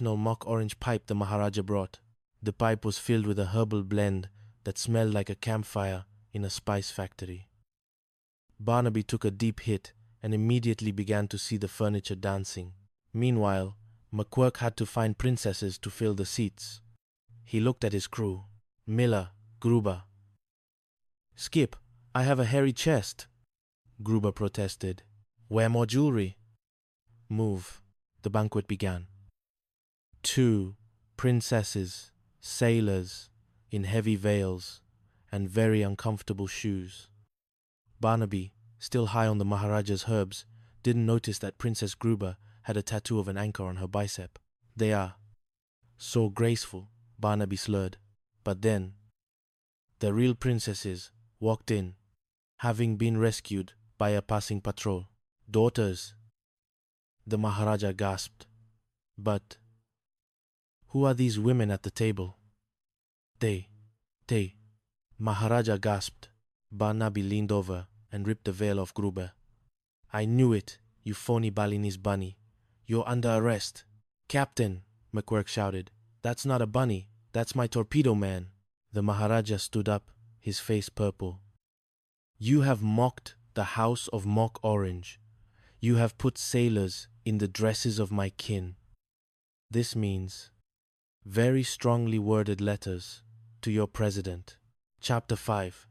No mock orange pipe the Maharaja brought. The pipe was filled with a herbal blend that smelled like a campfire in a spice factory. Barnaby took a deep hit and immediately began to see the furniture dancing. Meanwhile, McQuirk had to find princesses to fill the seats. He looked at his crew. Miller, Gruber. "Skip, I have a hairy chest," Gruber protested. "Wear more jewelry." "Move." The banquet began. 2 princesses, sailors, in heavy veils and very uncomfortable shoes. Barnaby, still high on the Maharaja's herbs, didn't notice that Princess Gruber had a tattoo of an anchor on her bicep. "They are so graceful," Barnaby slurred. But then, the real princesses walked in, having been rescued by a passing patrol. "Daughters," the Maharaja gasped. "But who are these women at the table?" They, Maharaja gasped. Barnaby leaned over and ripped the veil off Gruber. "I knew it, you phony Balinese bunny. You're under arrest." "Captain," McQuirk shouted, "that's not a bunny, that's my torpedo man." The Maharaja stood up, his face purple. "You have mocked the house of Mock Orange. You have put sailors in the dresses of my kin. This means very strongly worded letters to your president." Chapter 5.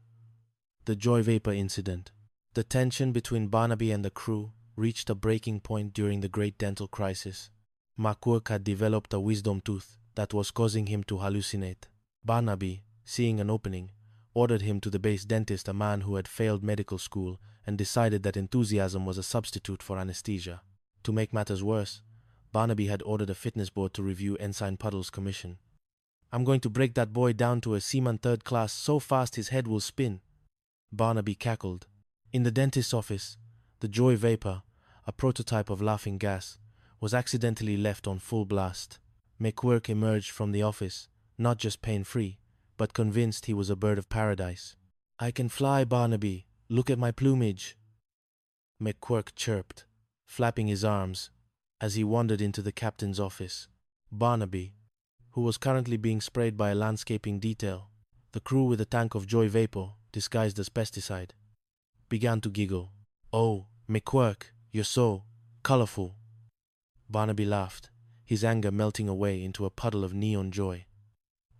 The Joy Vapor Incident. The tension between Barnaby and the crew reached a breaking point during the Great Dental Crisis. McQuirk had developed a wisdom tooth that was causing him to hallucinate. Barnaby, seeing an opening, ordered him to the base dentist, a man who had failed medical school and decided that enthusiasm was a substitute for anesthesia. To make matters worse, Barnaby had ordered a fitness board to review Ensign Puddle's commission. "I'm going to break that boy down to a seaman 3rd class so fast his head will spin," Barnaby cackled. In the dentist's office, the Joy Vapor, a prototype of laughing gas, was accidentally left on full blast. McQuirk emerged from the office, not just pain-free, but convinced he was a bird of paradise. "I can fly, Barnaby. Look at my plumage," McQuirk chirped, flapping his arms as he wandered into the captain's office. Barnaby, who was currently being sprayed by a landscaping detail, the crew with a tank of Joy Vapor disguised as pesticide, began to giggle. "Oh, McQuirk, you're so colorful." Barnaby laughed, his anger melting away into a puddle of neon joy.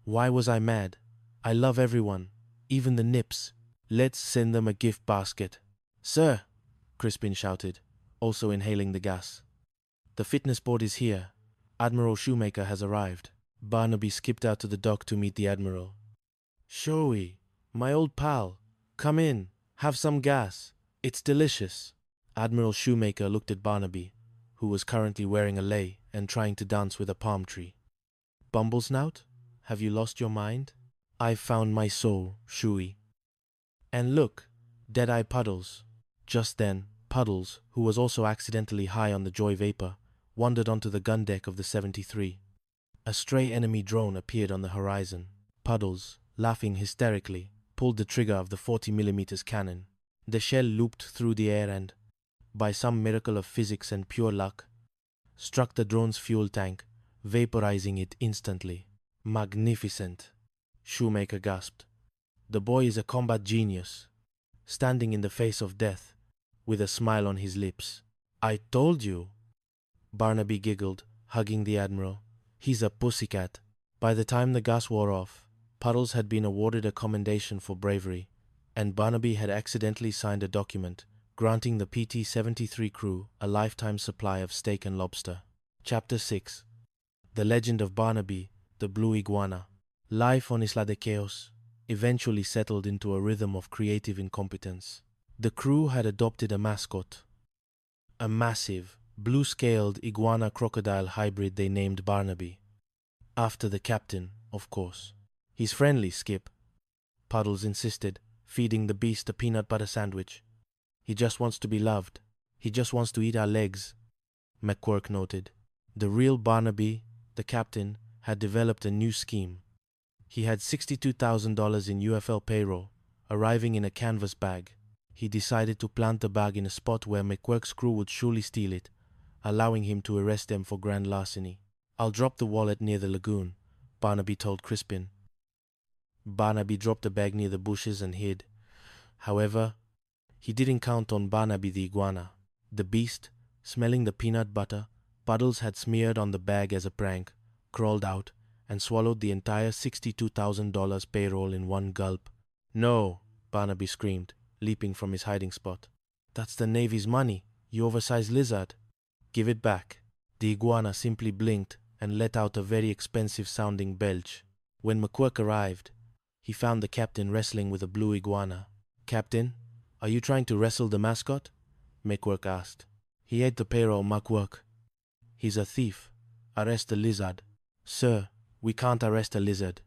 "Why was I mad? I love everyone, even the nips. Let's send them a gift basket." "Sir," Crispin shouted, also inhaling the gas. "The fitness board is here. Admiral Shoemaker has arrived." Barnaby skipped out to the dock to meet the Admiral. "Shoei, my old pal, come in, have some gas. It's delicious." Admiral Shoemaker looked at Barnaby, who was currently wearing a lei and trying to dance with a palm tree. "Bumblesnout, have you lost your mind?" "I've found my soul, Shui." "And look, Deadeye Puddles." Just then, Puddles, who was also accidentally high on the Joy Vapor, wandered onto the gun deck of the 73. A stray enemy drone appeared on the horizon. Puddles, laughing hysterically, pulled the trigger of the 40mm cannon. The shell looped through the air and, by some miracle of physics and pure luck, struck the drone's fuel tank, vaporizing it instantly. "Magnificent," Shoemaker gasped. "The boy is a combat genius, standing in the face of death, with a smile on his lips." "I told you," Barnaby giggled, hugging the Admiral. "He's a pussycat." By the time the gas wore off, Puddles had been awarded a commendation for bravery, and Barnaby had accidentally signed a document granting the PT-73 crew a lifetime supply of steak and lobster. Chapter 6. The Legend of Barnaby, the Blue Iguana. Life on Isla de Chaos eventually settled into a rhythm of creative incompetence. The crew had adopted a mascot, a massive, blue-scaled iguana-crocodile hybrid they named Barnaby. After the captain, of course. "He's friendly, Skip," Puddles insisted, feeding the beast a peanut butter sandwich. "He just wants to be loved. He just wants to eat our legs," McQuirk noted. The real Barnaby, the captain, had developed a new scheme. He had $62,000 in UFL payroll, arriving in a canvas bag. He decided to plant the bag in a spot where McQuirk's crew would surely steal it, allowing him to arrest them for grand larceny. I'll drop the wallet near the lagoon, Barnaby told Crispin. Barnaby dropped the bag near the bushes and hid. However, he didn't count on Barnaby the iguana. The beast, smelling the peanut butter Puddles had smeared on the bag as a prank, crawled out and swallowed the entire $62,000 payroll in one gulp. "No!" Barnaby screamed, leaping from his hiding spot. "That's the Navy's money, you oversized lizard. Give it back." The iguana simply blinked and let out a very expensive-sounding belch. When McQuirk arrived, he found the captain wrestling with a blue iguana. "Captain, are you trying to wrestle the mascot?" McQuirk asked. "He ate the payroll, McQuirk. He's a thief. Arrest the lizard." "Sir, we can't arrest a lizard."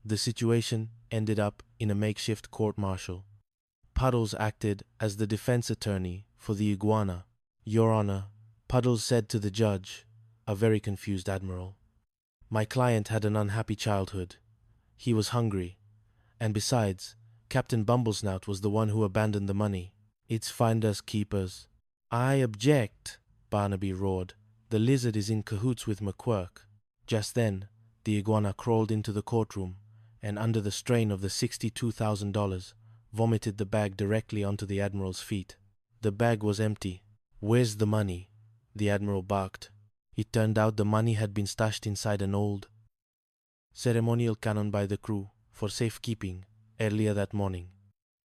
The situation ended up in a makeshift court-martial. Puddles acted as the defense attorney for the iguana. "Your Honor," Puddles said to the judge, a very confused admiral, "my client had an unhappy childhood. He was hungry. And besides, Captain Bumblesnout was the one who abandoned the money. It's finders keepers." "I object," Barnaby roared. "The lizard is in cahoots with McQuirk." Just then, the iguana crawled into the courtroom and, under the strain of the $62,000, vomited the bag directly onto the admiral's feet. The bag was empty. "Where's the money?" the admiral barked. It turned out the money had been stashed inside an old ceremonial cannon by the crew for safekeeping earlier that morning.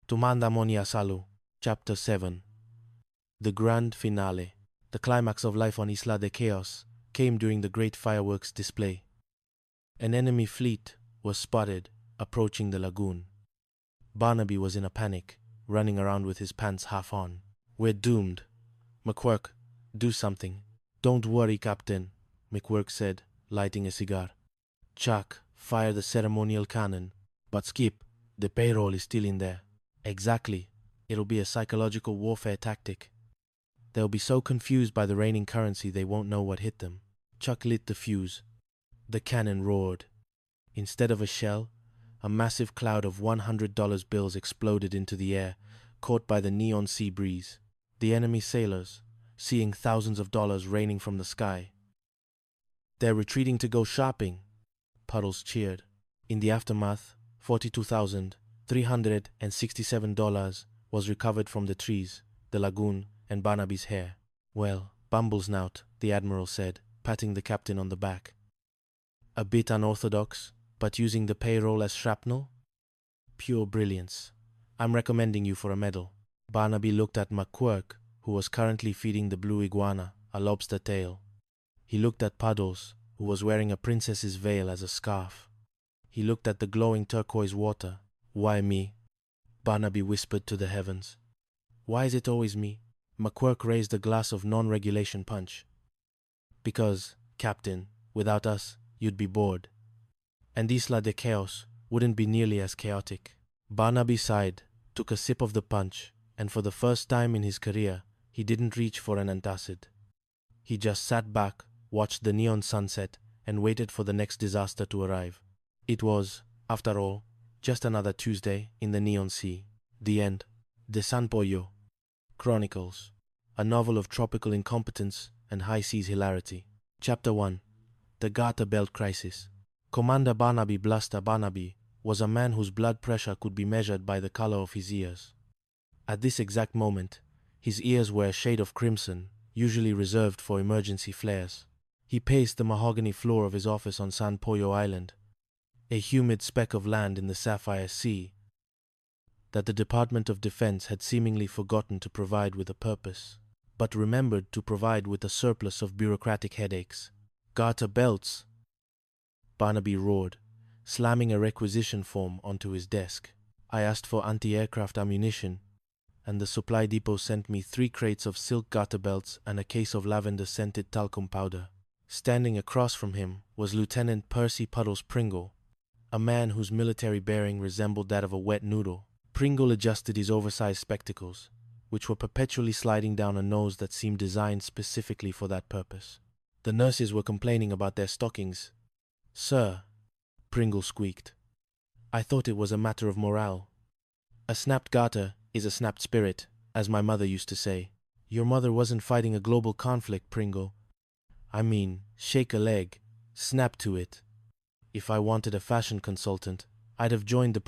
Tumanda Monia Salu, Chapter 7. The grand finale, the climax of life on Isla de Chaos, came during the great fireworks display. An enemy fleet was spotted approaching the lagoon. Barnaby was in a panic, running around with his pants half on. "We're doomed. McQuirk, do something." "Don't worry, Captain," McQuirk said, lighting a cigar. "Chuck, fire the ceremonial cannon. But Skip, the payroll is still in there." "Exactly. It'll be a psychological warfare tactic. They'll be so confused by the raining currency they won't know what hit them." Chuck lit the fuse. The cannon roared. Instead of a shell, a massive cloud of $100 bills exploded into the air, caught by the neon sea breeze. The enemy sailors, seeing thousands of dollars raining from the sky. "They're retreating to go shopping," Puddles cheered. In the aftermath, $42,367 was recovered from the trees, the lagoon, and Barnaby's hair. "Well, Bumblesnout," the admiral said, patting the captain on the back. "A bit unorthodox, but using the payroll as shrapnel? Pure brilliance. I'm recommending you for a medal." Barnaby looked at McQuirk, who was currently feeding the blue iguana a lobster tail. He looked at Puddles, who was wearing a princess's veil as a scarf. He looked at the glowing turquoise water. "Why me?" Barnaby whispered to the heavens. "Why is it always me?" McQuirk raised a glass of non-regulation punch. "Because, Captain, without us, you'd be bored. And Isla de Chaos wouldn't be nearly as chaotic." Barnaby sighed, took a sip of the punch, and for the first time in his career, he didn't reach for an antacid. He just sat back, watched the neon sunset, and waited for the next disaster to arrive. It was, after all, just another Tuesday in the Neon Sea. The end. De San Pollo Chronicles, a novel of tropical incompetence and high seas hilarity. Chapter 1. The Garter Belt Crisis. Commander Barnaby Bluster Barnaby was a man whose blood pressure could be measured by the color of his ears. At this exact moment, his ears were a shade of crimson, usually reserved for emergency flares. He paced the mahogany floor of his office on San Pollo Island, a humid speck of land in the Sapphire Sea that the Department of Defense had seemingly forgotten to provide with a purpose, but remembered to provide with a surplus of bureaucratic headaches. "Garter belts!" Barnaby roared, slamming a requisition form onto his desk. "I asked for anti-aircraft ammunition, and the supply depot sent me 3 crates of silk garter belts and a case of lavender-scented talcum powder." Standing across from him was Lieutenant Percy Puddles Pringle, a man whose military bearing resembled that of a wet noodle. Pringle adjusted his oversized spectacles, which were perpetually sliding down a nose that seemed designed specifically for that purpose. "The nurses were complaining about their stockings, sir," Pringle squeaked. "I thought it was a matter of morale. A snapped garter is a snapped spirit, as my mother used to say." "Your mother wasn't fighting a global conflict, Pringle." I mean, shake a leg, snap to it. If I wanted a fashion consultant, I'd have joined the